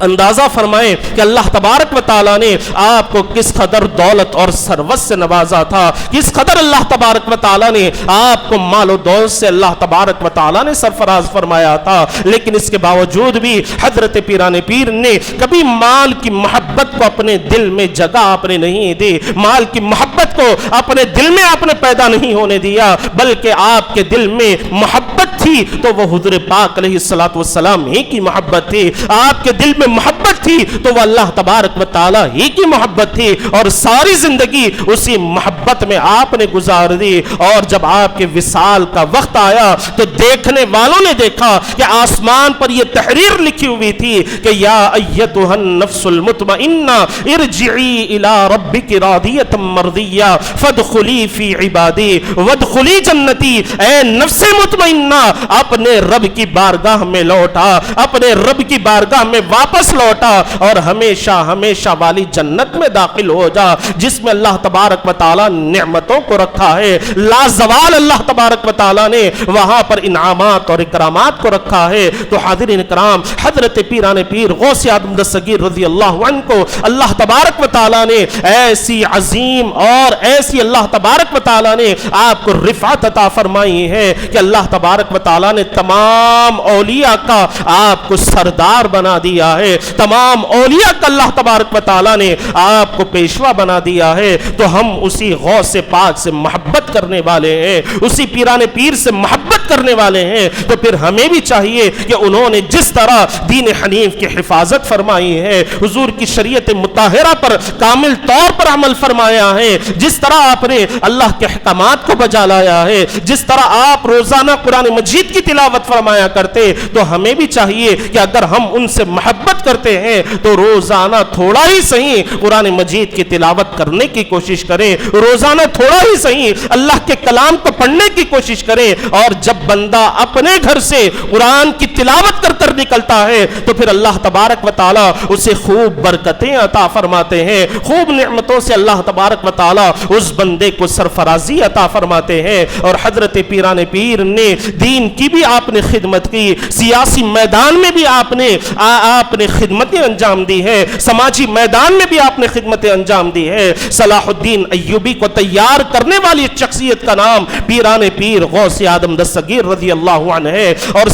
اندازہ فرمائیں کہ اللہ تبارک و تعالیٰ نے آپ کو کس قدر دولت اور ثروت سے نوازا تھا، کس قدر اللہ تبارک و تعالیٰ نے آپ کو مال و دولت سے اللہ تبارک و تعالیٰ نے سرفراز فرمایا تھا۔ لیکن اس کے باوجود بھی حضرت پیران پیر نے کبھی مال کی محبت کو اپنے دل میں جگہ آپ نے نہیں دی، مال کی محبت کو اپنے دل میں آپ نے پیدا نہیں ہونے دیا، بلکہ آپ کے دل میں محبت تھی تو وہ حضور پاک علیہ السلام ہی کی محبت تھی، آپ کے دل میں محبت تھی تو وہ اللہ تبارک و تعالیٰ ہی کی محبت تھی، اور ساری زندگی اسی محبت میں آپ نے گزار دی۔ اور جب آپ کے وصال کا وقت آیا تو دیکھنے والوں نے دیکھا کہ آسمان پر یہ تحریر لکھی ہوئی تھی کہ یا ایتھا النفس المطمئنہ ارجعی الی ربک راضیۃ مرضیہ فادخلی فی عبادی وادخلی جنتی، اے نفس مطمئنہ اپنے رب کی بارگاہ میں لوٹا، اپنے رب کی بارگاہ میں واپس لوٹا اور ہمیشہ والی جنت میں داخل ہو جا جس میں اللہ تبارک و تعالیٰ نعمتوں کو رکھا ہے، لازوال اللہ تبارک و تعالیٰ نے وہاں پر انعامات اور اکرامات کو رکھا ہے۔ تو حاضرین کرام، حضرت پیران پیر غوث اعظم دستگیر رضی اللہ عنہ کو اللہ تبارک و تعالیٰ نے ایسی عظیم اور ایسی اللہ تبارک و تعالیٰ نے آپ کو رفعت عطا فرمائی ہے کہ اللہ تبارک و تعالیٰ نے تمام اولیاء کا آپ کو سردار بنا دیا ہے، تمام اولیاء کا اللہ تبارک و تعالیٰ نے آپ کو پیشوا بنا دیا ہے۔ تو ہم اسی غوث پاک سے محبت کرنے والے ہیں، اسی پیران پیر سے محبت کرنے والے ہیں، تو پھر ہمیں بھی چاہیے کہ انہوں نے جس طرح دین حنیف کی حفاظت فرمائی ہے، حضور کی شریعت مطہرہ پر کامل طور پر عمل فرمایا ہے، جس طرح آپ نے اللہ کے احکامات کو بجا لایا ہے، جس طرح آپ روزانہ قرآن مجید مجید کی تلاوت فرمایا کرتے، تو ہمیں بھی چاہیے کہ اگر ہم ان سے محبت کرتے ہیں تو روزانہ تھوڑا ہی صحیح قرآن مجید کی تلاوت کرنے کی کوشش کریں، روزانہ تھوڑا ہی صحیح اللہ کے کلام کو پڑھنے کی کوشش کریں۔ اور جب بندہ اپنے گھر سے قرآن کی تلاوت کر کر نکلتا ہے تو پھر اللہ تبارک و تعالی اسے خوب برکتیں عطا فرماتے ہیں، خوب نعمتوں سے اللہ تبارک و تعالی اس بندے کو سرفرازی عطا فرماتے ہیں۔ اور حضرت پیران پیر نے دین کی بھی آپ نے خدمت کی، سیاسی میدان میں بھی آپ نے خدمتیں انجام دی ہے، سماجی میدان میں بھی آپ نے خدمتیں انجام دی ہے۔ صلاح الدین ایوبی کو تیار کرنے والی ایک شخصیت کا نام پیران پیر غوث اعظم دستگیر رضی اللہ عنہ ہے۔ اور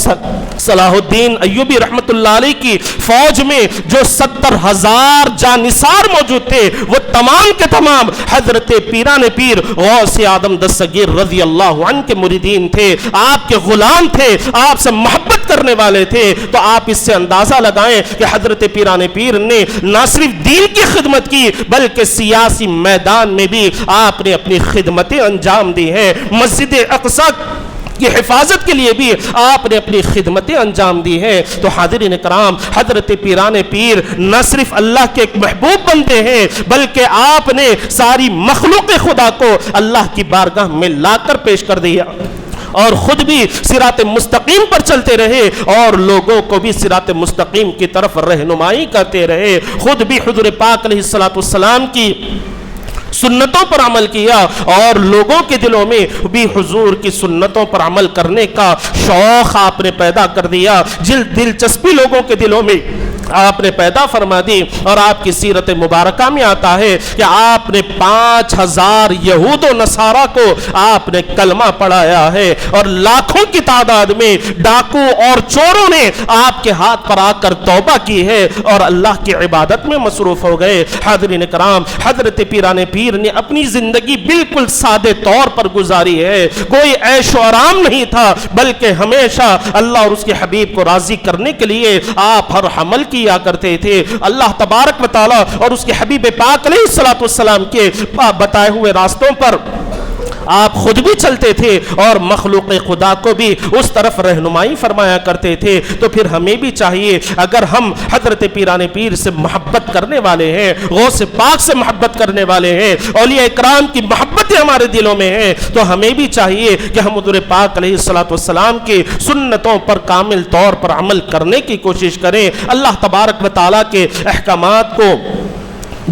صلاح الدین ایوبی رحمت اللہ علیہ کی فوج میں جو 70,000 جانثار موجود تھے وہ تمام کے تمام حضرت پیران پیر غوث اعظم دستگیر رضی اللہ عنہ کے مریدین تھے، آپ کے غلام تھے، آپ سے محبت کرنے والے تھے۔ تو آپ اس سے اندازہ لگائیں کہ حضرت پیران پیر نے نہ صرف دین کی خدمت کی بلکہ سیاسی میدان میں بھی آپ نے اپنی خدمتیں انجام دی ہیں، مسجد اقصی کی حفاظت کے لیے بھی آپ نے اپنی خدمتیں انجام دی ہیں۔ تو حاضرین کرام، حضرت پیران پیر نہ صرف اللہ کے ایک محبوب بنتے ہیں بلکہ آپ نے ساری مخلوق خدا کو اللہ کی بارگاہ میں لا کر پیش کر دیا اور خود بھی صراط مستقیم پر چلتے رہے اور لوگوں کو بھی صراط مستقیم کی طرف رہنمائی کرتے رہے، خود بھی حضور پاک علیہ السلام کی سنتوں پر عمل کیا اور لوگوں کے دلوں میں بھی حضور کی سنتوں پر عمل کرنے کا شوق آپ نے پیدا کر دیا، دلچسپی لوگوں کے دلوں میں آپ نے پیدا فرما دی۔ اور آپ کی سیرت مبارکہ میں آتا ہے کہ آپ نے 5,000 یہود و نصارہ کو آپ نے کلمہ پڑھایا ہے اور لاکھوں کی تعداد میں ڈاکو اور چوروں نے آپ کے ہاتھ پر آ کر توبہ کی ہے اور اللہ کی عبادت میں مصروف ہو گئے۔ حاضرین کرام، حضرت پیران پیر نے اپنی زندگی بالکل سادے طور پر گزاری ہے، کوئی عیش و آرام نہیں تھا بلکہ ہمیشہ اللہ اور اس کے حبیب کو راضی کرنے کے لیے آپ ہر عمل کیا کرتے تھے۔ اللہ تبارک و تعالی اور اس کے حبیب پاک علیہ السلام کے بتائے ہوئے راستوں پر آپ خود بھی چلتے تھے اور مخلوق خدا کو بھی اس طرف رہنمائی فرمایا کرتے تھے۔ تو پھر ہمیں بھی چاہیے، اگر ہم حضرت پیران پیر سے محبت کرنے والے ہیں، غوث پاک سے محبت کرنے والے ہیں، اولیاء اکرام کی محبتیں ہمارے دلوں میں ہیں، تو ہمیں بھی چاہیے کہ ہم حضور پاک علیہ السلام کی سنتوں پر کامل طور پر عمل کرنے کی کوشش کریں، اللہ تبارک و تعالیٰ کے احکامات کو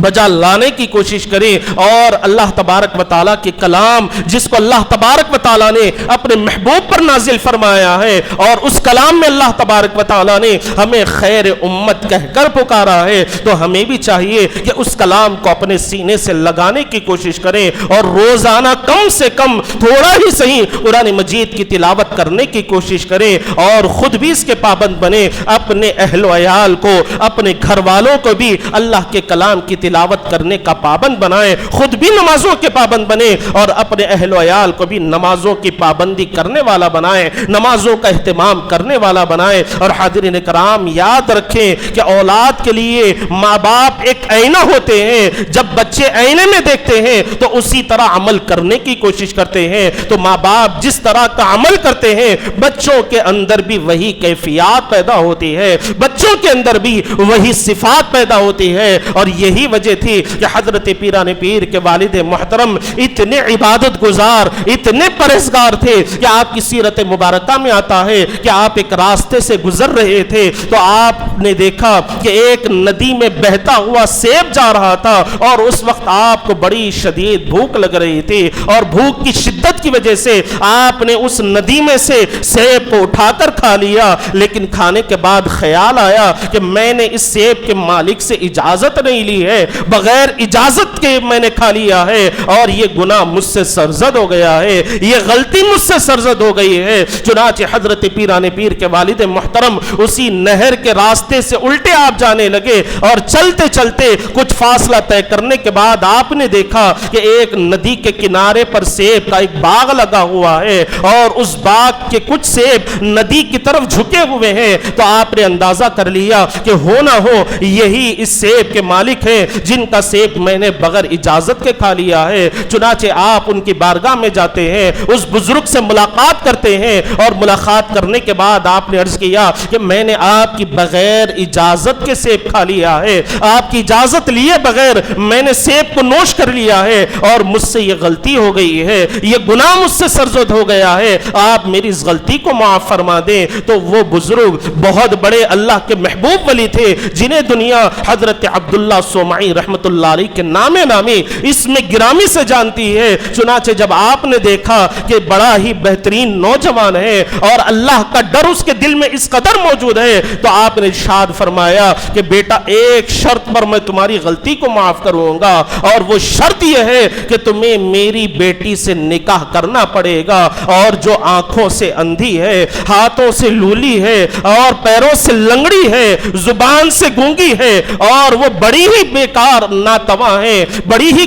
بجا لانے کی کوشش کریں اور اللہ تبارک و تعالیٰ کے کلام جس کو اللہ تبارک و تعالیٰ نے اپنے محبوب پر نازل فرمایا ہے اور اس کلام میں اللہ تبارک و تعالیٰ نے ہمیں خیر امت کہہ کر پکارا ہے، تو ہمیں بھی چاہیے کہ اس کلام کو اپنے سینے سے لگانے کی کوشش کریں اور روزانہ کم سے کم تھوڑا ہی صحیح قرآن مجید کی تلاوت کرنے کی کوشش کریں اور خود بھی اس کے پابند بنیں، اپنے اہل و عیال کو، اپنے گھر والوں کو بھی اللہ کے کلام کی تلاوت کرنے کا پابند بنائیں، خود بھی نمازوں کے پابند بنیں اور اپنے اہل و عیال کو بھی نمازوں کی پابندی کرنے والا بنائیں، نمازوں کا اہتمام کرنے والا بنائیں۔ اور حاضرین کرام، یاد رکھیں کہ اولاد کے لیے ماں باپ ایک آئینہ ہوتے ہیں، جب بچے آئینے میں دیکھتے ہیں تو اسی طرح عمل کرنے کی کوشش کرتے ہیں، تو ماں باپ جس طرح کا عمل کرتے ہیں بچوں کے اندر بھی وہی کیفیات پیدا ہوتی ہے، بچوں کے اندر بھی وہی صفات پیدا ہوتی ہے۔ اور یہی وجہ تھی کہ حضرت پیران پیر کے والد محترم اتنے عبادت گزار، اتنے پرہیزگار تھے کہ آپ کی سیرت مبارکہ میں آتا ہے کہ آپ ایک راستے سے گزر رہے تھے تو آپ نے دیکھا کہ ایک ندی میں بہتا ہوا سیب جا رہا تھا اور اس وقت آپ کو بڑی شدید بھوک لگ رہی تھی اور بھوک کی شدت کی وجہ سے آپ نے اس ندی میں سے سیب کو اٹھا کر کھا لیا، لیکن کھانے کے بعد خیال آیا کہ میں نے اس سیب کے مالک سے اجازت نہیں لی ہے، بغیر اجازت کے میں نے کھا لیا ہے اور یہ گناہ مجھ سے سرزد ہو گیا ہے، یہ غلطی مجھ سے سرزد ہو گئی ہے۔ چنانچہ حضرت پیران پیر کے والد محترم اسی نہر کے راستے سے الٹے آپ جانے لگے اور چلتے چلتے کچھ فاصلہ طے کرنے کے بعد آپ نے دیکھا کہ ایک ندی کے کنارے پر سیب کا ایک باغ لگا ہوا ہے اور اس باغ کے کچھ سیب ندی کی طرف جھکے ہوئے ہیں، تو آپ نے اندازہ کر لیا کہ ہو نہ ہو یہی اس سیب کے مالک ہیں جن کا سیب میں نے بغیر اجازت کے کھا لیا ہے۔ چنانچہ آپ ان کی بارگاہ میں جاتے ہیں، اس بزرگ سے ملاقات کرتے ہیں، اور ملاقات کرنے کے بعد آپ نے عرض کیا کہ میں نے آپ کی بغیر اجازت کے سیب کھا لیا ہے، آپ کی اجازت لیے بغیر میں نے سیب کو نوش کر لیا ہے، اور مجھ سے یہ غلطی ہو گئی ہے، یہ گناہ مجھ سے سرزد ہو گیا ہے، آپ میری اس غلطی کو معاف فرما دیں۔ تو وہ بزرگ بہت بڑے اللہ کے محبوب ولی تھے، جنہیں دنیا حضرت عبداللہ صومعی رحمت اللہ علیہ کے نامی اس میں گرامی سے جانتی ہے۔ چنانچہ جب آپ نے دیکھا کہ بڑا ہی بہترین نوجوان ہے اور اللہ کا ڈر اس کے دل میں اس قدر موجود ہے، تو آپ نے ارشاد فرمایا کہ بیٹا ایک شرط پر میں تمہاری غلطی کو معاف کروں گا، اور وہ شرط یہ ہے کہ تمہیں میری بیٹی سے نکاح کرنا پڑے گا، اور جو آنکھوں سے اندھی ہے، ہاتھوں سے لولی ہے، اور پیروں سے لنگڑی ہے، زبان سے گونگی ہے، اور وہ بڑی ہی بیکار ناتواں ہے، بڑی ہی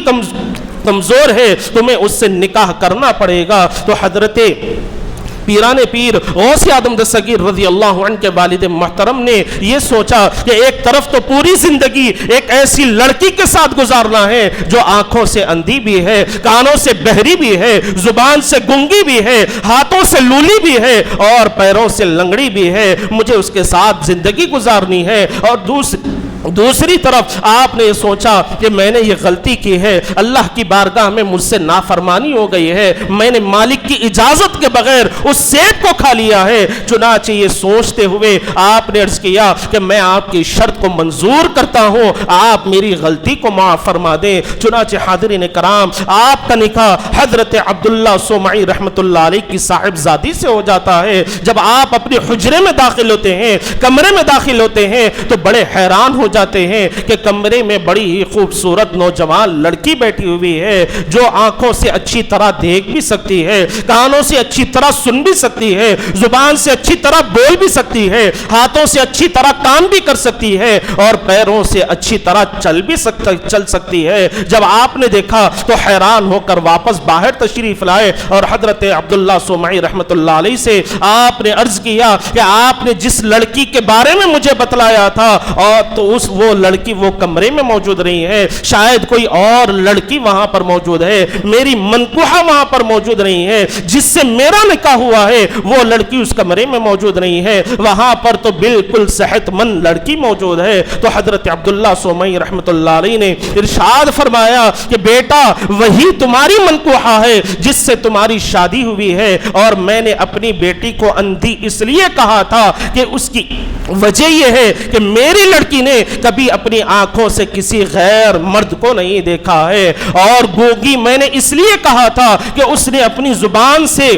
کمزور ہے، تمہیں اس سے نکاح کرنا پڑے گا۔ تو حضرت پیران پیر غوث اعظم دستگیر رضی اللہ عنہ کے والد محترم نے یہ سوچا کہ ایک طرف تو پوری زندگی ایک ایسی لڑکی کے ساتھ گزارنا ہے جو آنکھوں سے اندھی بھی ہے، کانوں سے بہری بھی ہے، زبان سے گنگی بھی ہے، ہاتھوں سے لولی بھی ہے، اور پیروں سے لنگڑی بھی ہے، مجھے اس کے ساتھ زندگی گزارنی ہے۔ اور دوسری طرف آپ نے سوچا کہ میں نے یہ غلطی کی ہے، اللہ کی بارگاہ میں مجھ سے نافرمانی ہو گئی ہے، میں نے مالک کی اجازت کے بغیر اس سیب کو کھا لیا ہے۔ چنانچہ یہ سوچتے ہوئے آپ نے عرض کیا کہ میں آپ کی شرط کو منظور کرتا ہوں، آپ میری غلطی کو معاف فرما دیں۔ چنانچہ حاضرین کرام، آپ کا نکاح حضرت عبداللہ صومعی رحمت اللہ علیہ کی صاحبزادی سے ہو جاتا ہے۔ جب آپ اپنے حجرے میں داخل ہوتے ہیں، کمرے میں داخل ہوتے ہیں، تو بڑے حیران ہو جاتے ہیں کہ کمرے میں بڑی ہی خوبصورت نوجوان لڑکی بیٹھی ہوئی ہے، جو آنکھوں سے اچھی طرح دیکھ بھی سکتی ہے، کانوں سے اچھی طرح سن بھی سکتی ہے، زبان سے اچھی طرح بول بھی سکتی ہے، ہاتھوں سے اچھی طرح کام بھی کر سکتی ہے، اور پیروں سے اچھی طرح چل سکتی ہے۔ جب آپ نے دیکھا تو حیران ہو کر واپس باہر تشریف لائے، اور حضرت عبداللہ صومعی رحمت اللہ علیہ سے آپ نے عرض کیا کہ آپ نے جس لڑکی کے بارے میں مجھے بتلایا تھا، اور تو وہ لڑکی وہ کمرے میں موجود نہیں ہے، شاید کوئی اور لڑکی وہاں پر موجود ہے، میری منکوحہ وہاں پر موجود نہیں ہے، جس سے میرا نکاح ہوا ہے وہ لڑکی اس کمرے میں موجود نہیں ہے، وہاں پر تو بالکل صحت مند لڑکی موجود ہے۔ تو حضرت عبداللہ صومعی رحمت اللہ علیہ نے ارشاد فرمایا کہ بیٹا وہی تمہاری منکوحہ ہے جس سے تمہاری شادی ہوئی ہے، اور میں نے اپنی بیٹی کو اندھی اس لیے کہا تھا کہ اس کی وجہ یہ ہے کہ میری لڑکی نے کبھی اپنی آنکھوں سے کسی غیر مرد کو نہیں دیکھا ہے، اور گونگی میں نے اس لیے کہا تھا کہ اس نے اپنی زبان سے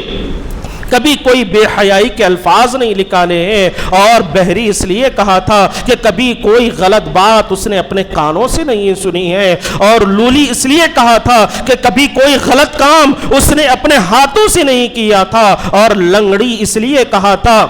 کبھی کوئی بے حیائی کے الفاظ نہیں نکالے ہیں، اور بہری اس لیے کہا تھا کہ کبھی کوئی غلط بات اس نے اپنے کانوں سے نہیں سنی ہے، اور لولی اس لیے کہا تھا کہ کبھی کوئی غلط کام اس نے اپنے ہاتھوں سے نہیں کیا تھا، اور لنگڑی اس لیے کہا تھا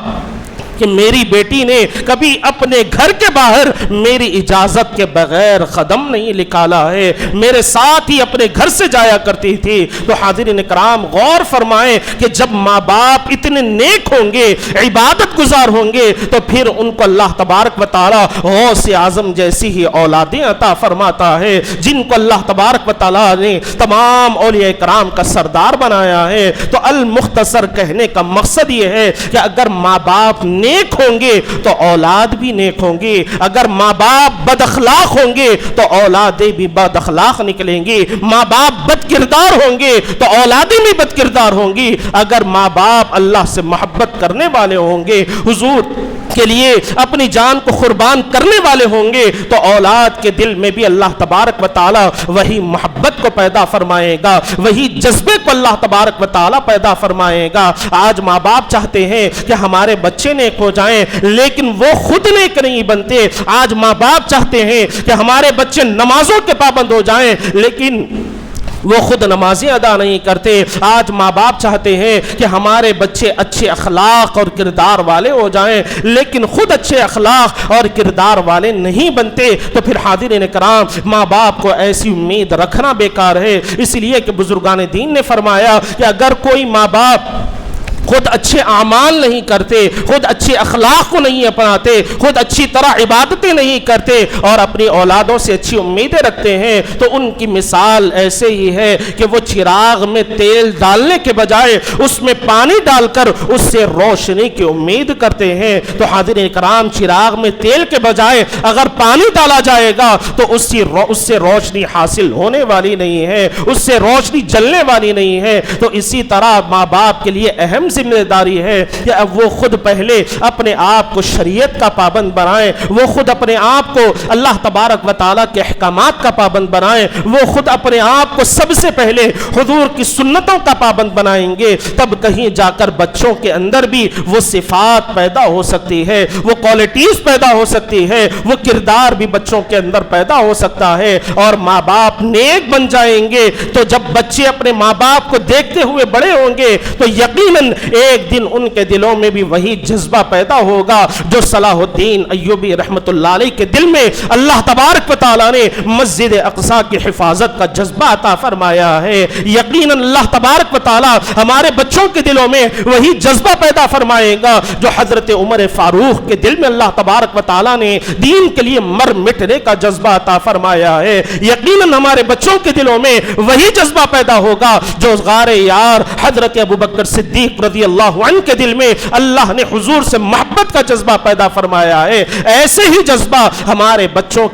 کہ میری بیٹی نے کبھی اپنے گھر کے باہر میری اجازت کے بغیر قدم نہیں نکالا ہے، میرے ساتھ ہی اپنے گھر سے جایا کرتی تھی۔ تو حاضرین کرام غور فرمائیں کہ جب ماں باپ اتنے نیک ہوں گے، عبادت گزار ہوں گے، تو پھر ان کو اللہ تبارک و تعالی غوث اعظم جیسی ہی اولادیں عطا فرماتا ہے، جن کو اللہ تبارک و تعالی نے تمام اولیاء کرام کا سردار بنایا ہے۔ تو المختصر کہنے کا مقصد یہ ہے کہ اگر ماں باپ نیک ہوں گے تو اولاد بھی نیک ہوں گی، اگر ماں باپ بد اخلاق ہوں گے تو اولادیں بھی بد اخلاق نکلیں گی، ماں باپ بد کردار ہوں گے تو اولادیں بھی بد کردار ہوں گی، اگر ماں باپ اللہ سے محبت کرنے والے ہوں گے، حضور کے لیے اپنی جان کو قربان کرنے والے ہوں گے، تو اولاد کے دل میں بھی اللہ تبارک و تعالی وہی محبت کو پیدا فرمائے گا، وہی جذبے کو اللہ تبارک و تعالی پیدا فرمائے گا۔ آج ماں باپ چاہتے ہیں کہ ہمارے بچے نیک ہو جائیں، لیکن وہ خود نیک نہیں بنتے۔ آج ماں باپ چاہتے ہیں کہ ہمارے بچے نمازوں کے پابند ہو جائیں، لیکن وہ خود نمازیں ادا نہیں کرتے۔ آج ماں باپ چاہتے ہیں کہ ہمارے بچے اچھے اخلاق اور کردار والے ہو جائیں، لیکن خود اچھے اخلاق اور کردار والے نہیں بنتے۔ تو پھر حاضرین کرام، ماں باپ کو ایسی امید رکھنا بیکار ہے، اس لیے کہ بزرگان دین نے فرمایا کہ اگر کوئی ماں باپ خود اچھے اعمال نہیں کرتے، خود اچھے اخلاق کو نہیں اپناتے، خود اچھی طرح عبادتیں نہیں کرتے اور اپنی اولادوں سے اچھی امیدیں رکھتے ہیں، تو ان کی مثال ایسے ہی ہے کہ وہ چراغ میں تیل ڈالنے کے بجائے اس میں پانی ڈال کر اس سے روشنی کی امید کرتے ہیں۔ تو حاضرین کرام، چراغ میں تیل کے بجائے اگر پانی ڈالا جائے گا تو اس سے روشنی حاصل ہونے والی نہیں ہے، اس سے روشنی جلنے والی نہیں ہے۔ تو اسی طرح ماں باپ کے لیے اہم ذمہ داری ہے کہ اب وہ خود پہلے اپنے آپ کو شریعت کا پابند بنائیں، وہ خود اپنے آپ کو اللہ تبارک و تعالیٰ کے احکامات کا پابند بنائیں، وہ خود اپنے آپ کو سب سے پہلے حضور کی سنتوں کا پابند بنائیں گے، تب کہیں جا کر بچوں کے اندر بھی وہ صفات پیدا ہو سکتی ہے، وہ کوالٹیز پیدا ہو سکتی ہے، وہ کردار بھی بچوں کے اندر پیدا ہو سکتا ہے، اور ماں باپ نیک بن جائیں گے تو جب بچے اپنے ماں باپ کو دیکھتے ہوئے بڑے ہوں گے تو یقیناً ایک دن ان کے دلوں میں بھی وہی جذبہ پیدا ہوگا جو صلاح الدین ایوبی رحمت اللہ علیہ کے دل میں اللہ تبارک و تعالیٰ نے مسجد اقصی کی حفاظت کا جذبہ عطا فرمایا ہے۔ یقیناً اللہ تبارک و تعالیٰ ہمارے بچوں کے دلوں میں وہی جذبہ پیدا فرمائے گا جو حضرت عمر فاروق کے دل میں اللہ تبارک و تعالیٰ نے دین کے لیے مر مٹنے کا جذبہ عطا فرمایا ہے۔ یقیناً ہمارے بچوں کے دلوں میں وہی جذبہ پیدا ہوگا جو غار یار حضرت ابوبکر صدیق رضی اللہ عنہ کے دل میں اللہ نے حضور سے محبت کا جذبہ پیدا فرمایا ہے۔ ایسے ہی جذبہ ہمارے بچوں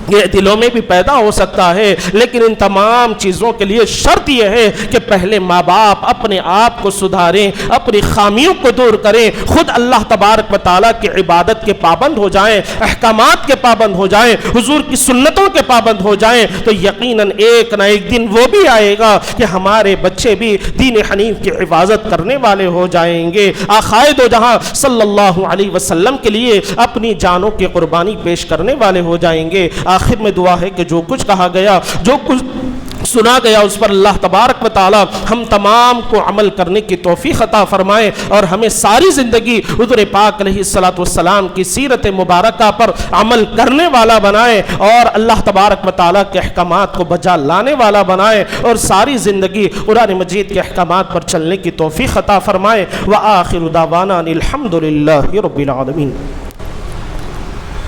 کے دلوں میں بھی پیدا ہو سکتا ہے، لیکن ان تمام چیزوں کے لیے شرط یہ ہے کہ پہلے ماں باپ اپنے آپ کو سدھاریں، اپنی خامیوں کو دور کریں، خود اللہ تبارک و تعالیٰ کی عبادت کے پابند ہو جائیں، احکامات کے پابند ہو جائیں، حضور کی سنتوں کے پابند ہو جائیں، تو یقیناً ایک نہ ایک دن وہ بھی آئے گا کہ ہمارے بچے بھی دین حنیف کی حفاظت کرنے والے ہو جائیں گے، آخائے دو جہاں صلی اللہ علیہ وسلم کے لیے اپنی جانوں کی قربانی پیش کرنے والے ہو جائیں گے۔ آخر میں دعا ہے کہ جو کچھ کہا گیا، جو کچھ سنا گیا، اس پر اللہ تبارک و تعالی ہم تمام کو عمل کرنے کی توفیق عطا فرمائے اور ہمیں ساری زندگی حضور پاک علیہ الصلوۃ والسلام کی سیرت مبارکہ پر عمل کرنے والا بنائے اور اللہ تبارک و تعالی کے احکامات کو بجا لانے والا بنائے اور ساری زندگی قرآن مجید کے احکامات پر چلنے کی توفیق عطا فرمائے۔ وآخر دعوانا الحمد للہ رب العالمین۔